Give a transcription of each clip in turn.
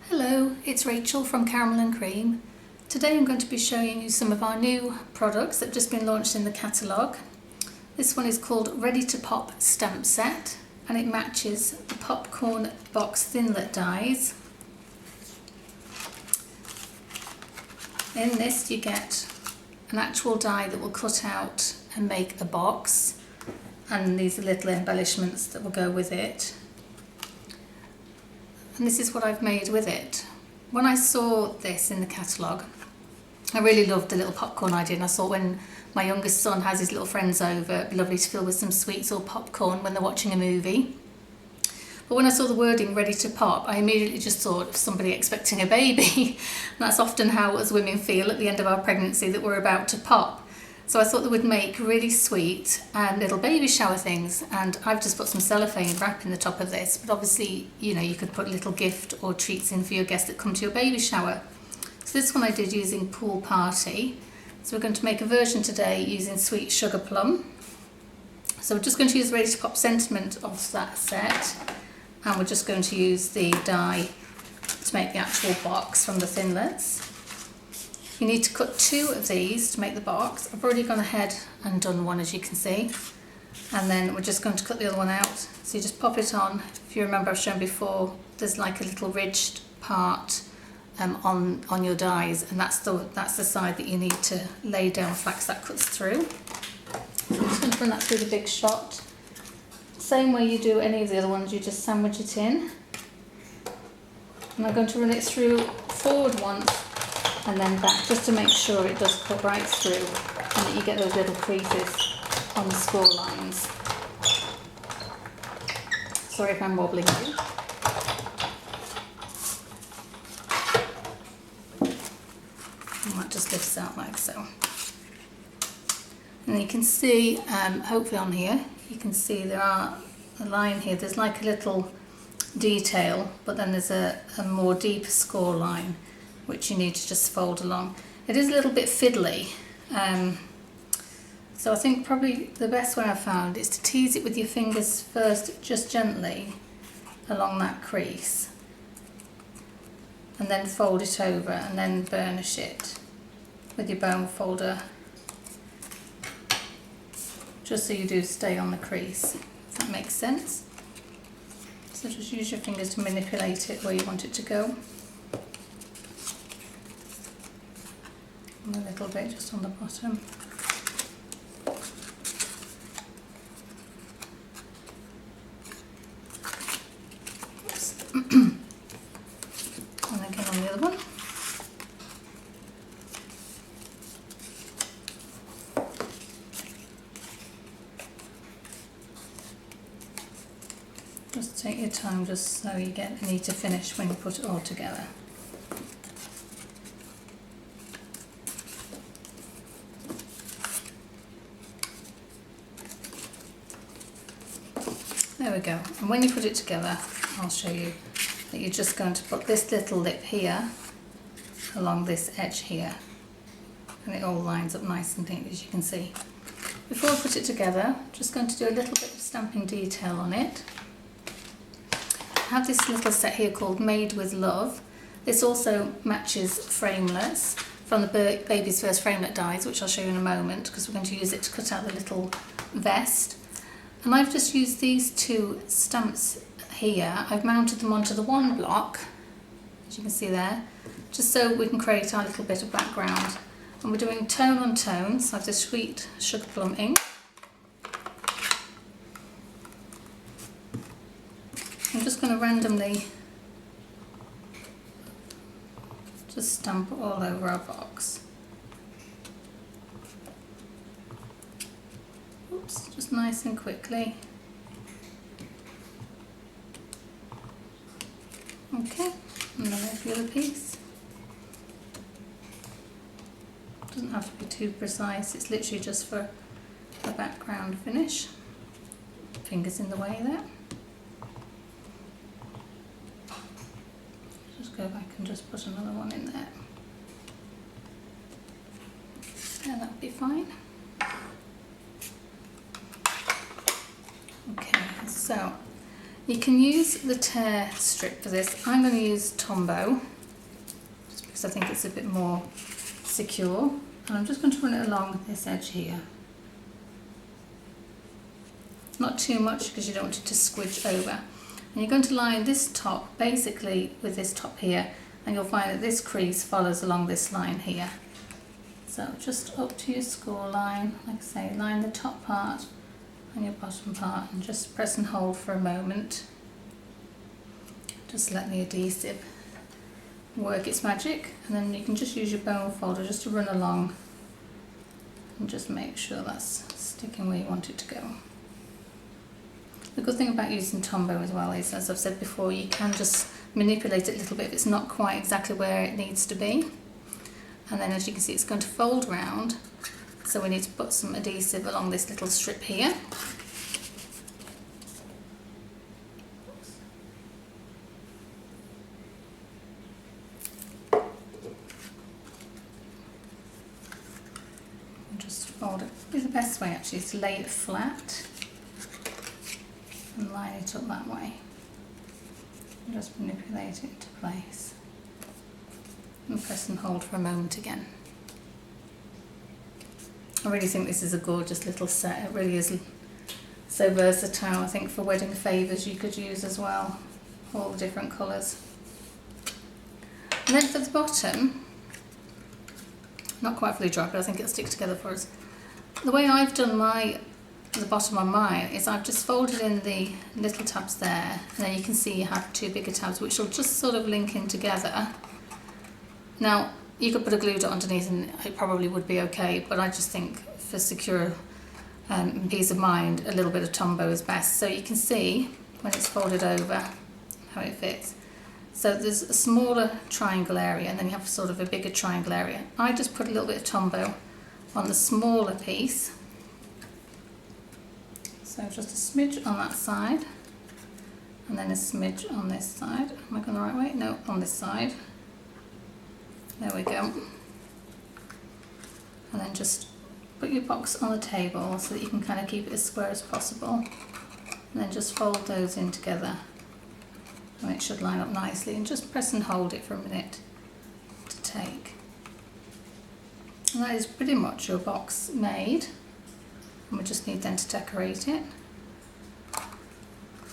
Hello, it's Rachel from Caramel and Cream. Today I'm going to be showing you some of our new products that have just been launched in the catalogue. This one is called Ready to Pop Stamp Set and it matches the popcorn box thinlet dies. In this you get an actual die that will cut out and make a box, and these are little embellishments that will go with it. And this is what I've made with it. When I saw this in the catalogue, I really loved the little popcorn idea, and I thought when my youngest son has his little friends over, it'd be lovely to fill with some sweets or popcorn when they're watching a movie. But when I saw the wording ready to pop, I immediately just thought of somebody expecting a baby. And that's often how us women feel at the end of our pregnancy, that we're about to pop. So I thought that would make really sweet little baby shower things, and I've just put some cellophane wrap in the top of this, but obviously, you know, you could put a little gift or treats in for your guests that come to your baby shower. So this one I did using Pool Party. So we're going to make a version today using Sweet Sugar Plum. So we're just going to use Ready to Pop sentiment of that set, and we're just going to use the die to make the actual box from the thinlits. You need to cut 2 of these to make the box. I've already gone ahead and done one, as you can see, and then we're just going to cut the other one out. So you just pop it on. If you remember, I've shown before, there's like a little ridged part on your dies, and that's the side that you need to lay down flat, because that cuts through. So I'm just going to run that through the big shot. Same way you do any of the other ones, you just sandwich it in. And I'm going to run it through forward once and then back, just to make sure it does cut right through and that you get those little creases on the score lines. Sorry if I'm wobbling you. And that just lifts out like so. And you can see, hopefully on here, you can see there are a line here, there's like a little detail, but then there's a more deeper score line which you need to just fold along. It is a little bit fiddly, so I think probably the best way I've found is to tease it with your fingers first, just gently along that crease, and then fold it over and then burnish it with your bone folder, just so you do stay on the crease, if that makes sense. So just use your fingers to manipulate it where you want it to go. And a little bit just on the bottom. Oops. And again on the other one. Just take your time, just so you get neat to finish when you put it all together. There we go. And when you put it together, I'll show you that you're just going to put this little lip here along this edge here, and it all lines up nice and neat, as you can see. Before I put it together, I'm just going to do a little bit of stamping detail on it. I have this little set here called Made with Love. This also matches framelets from the Baby's First Framelit dies, which I'll show you in a moment, because we're going to use it to cut out the little vest. And I've just used these 2 stamps here. I've mounted them onto the one block, as you can see there, just so we can create our little bit of background. And we're doing tone on tone, so I have this Sweet Sugar Plum ink. I'm just going to randomly just stamp all over our box. Oops, just nice and quickly. Okay, and then there's the other piece. Doesn't have to be too precise, it's literally just for a background finish. Fingers in the way there. Just go back and just put another one in there. And that'll be fine. Okay, so You can use the tear strip for this. I'm going to use Tombow, just because I think it's a bit more secure. And I'm just going to run it along this edge here. Not too much because you don't want it to squidge over. And you're going to line this top basically with this top here, and you'll find that this crease follows along this line here. So just up to your score line, like I say, line the top part and your bottom part, and just press and hold for a moment. Just let the adhesive work its magic, and then you can just use your bone folder just to run along and just make sure that's sticking where you want it to go. The good thing about using Tombow as well is, as I've said before, you can just manipulate it a little bit if it's not quite exactly where it needs to be. And then as you can see, it's going to fold round, so we need to put some adhesive along this little strip here. And just fold it. Probably the best way actually is to lay it flat and line it up that way. And just manipulate it into place. And press and hold for a moment again. I really think this is a gorgeous little set. It really is so versatile. I think for wedding favours you could use as well, all the different colours. And then for the bottom, not quite fully dry, but I think it'll stick together for us. The way I've done the bottom on mine is I've just folded in the little tabs there, and then you can see you have two bigger tabs which will just sort of link in together. Now, you could put a glue dot underneath and it probably would be okay, but I just think for secure peace of mind, a little bit of Tombow is best. So you can see when it's folded over how it fits. So there's a smaller triangle area, and then you have sort of a bigger triangle area. I just put a little bit of Tombow on the smaller piece. So just a smidge on that side, and then a smidge on this side. Am I going the right way? No, on this side. There we go. And then just put your box on the table so that you can kind of keep it as square as possible. And then just fold those in together. And it should line up nicely. And just press and hold it for a minute to take. And that is pretty much your box made. And we just need then to decorate it.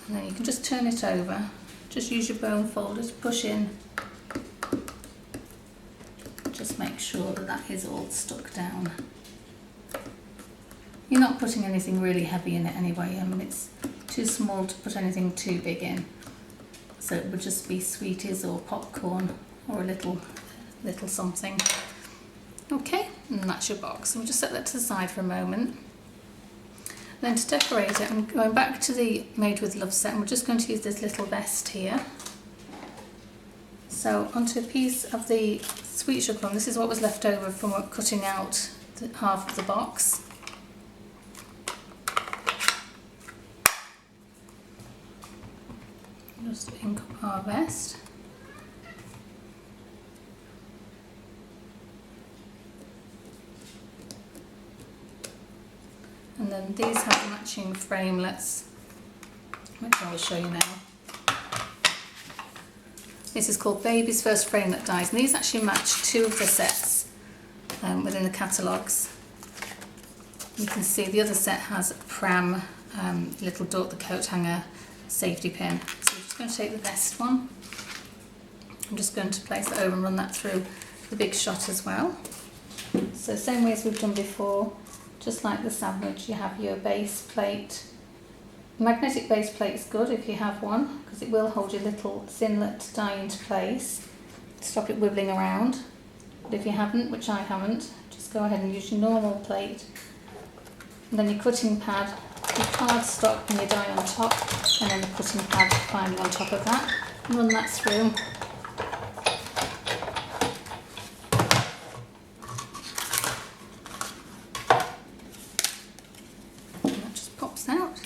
And then you can just turn it over. Just use your bone folder to push in. Just make sure that that is all stuck down. You're not putting anything really heavy in it anyway. I mean, it's too small to put anything too big in. So it would just be sweeties or popcorn or a little something. Okay, and that's your box. And we'll just set that to the side for a moment. Then to decorate it, I'm going back to the Made with Love set, and we're just going to use this little vest here. So onto a piece of the sweet sugar plum. This is what was left over from cutting out half of the box. Just ink up our vest. And then these have matching framelets, which I will show you now. This is called Baby's First Framelit Dies, and these actually match two of the sets within the catalogues. You can see the other set has a pram, little dot, the coat hanger, safety pin. So we're just going to take the best one. I'm just going to place it over and run that through the big shot as well. So same way as we've done before, just like the sandwich, you have your base plate. Magnetic base plate is good if you have one, because it will hold your little thinlet die into place to stop it wibbling around. But if you haven't, which I haven't, just go ahead and use your normal plate. And then your cutting pad, your cardstock and your die on top, and then the cutting pad finally on top of that. And run that through. And that just pops out.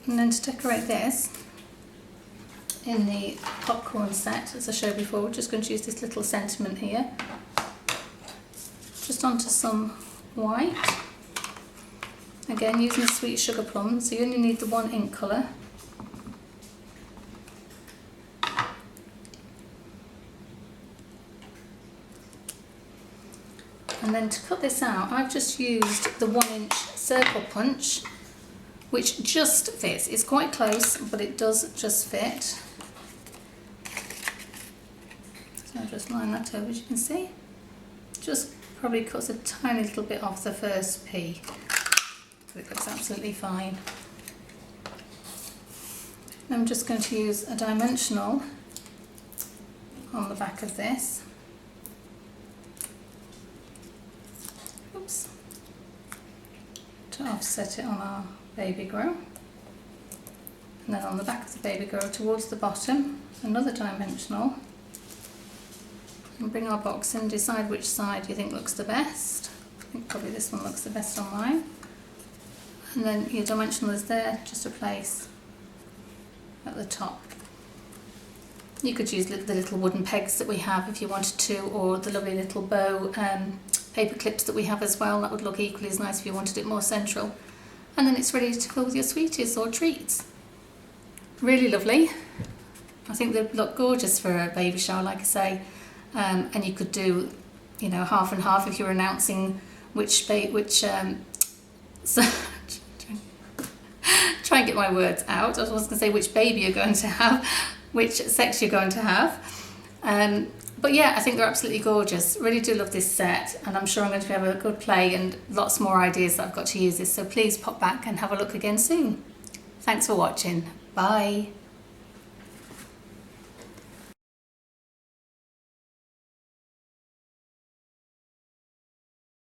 And then to decorate this, in the popcorn set, as I showed before, we're just going to use this little sentiment here. Just onto some white. Again, using the Sweet Sugar Plum, so you only need the one ink colour. And then to cut this out, I've just used the 1-inch circle punch, which just fits. It's quite close, but it does just fit. So I'll just line that over, as you can see. Just probably cuts a tiny little bit off the first P, but it looks absolutely fine. I'm just going to use a dimensional on the back of this. Oops. To offset it on our baby girl. And then on the back of the baby girl towards the bottom, another dimensional. And bring our box in, decide which side you think looks the best. I think probably this one looks the best on mine. And then your dimensional is there, just to place at the top. You could use the little wooden pegs that we have if you wanted to, or the lovely little bow paper clips that we have as well. That would look equally as nice if you wanted it more central. And then it's ready to fill with your sweeties or treats. Really lovely. I think they look gorgeous for a baby shower, like I say. And you could do, you know, half and half if you're announcing so try and get my words out. I was going to say which baby you're going to have, which sex you're going to have. But yeah, I think they're absolutely gorgeous. Really do love this set, and I'm sure I'm going to have a good play and lots more ideas that I've got to use this. So please pop back and have a look again soon. Thanks for watching. Bye.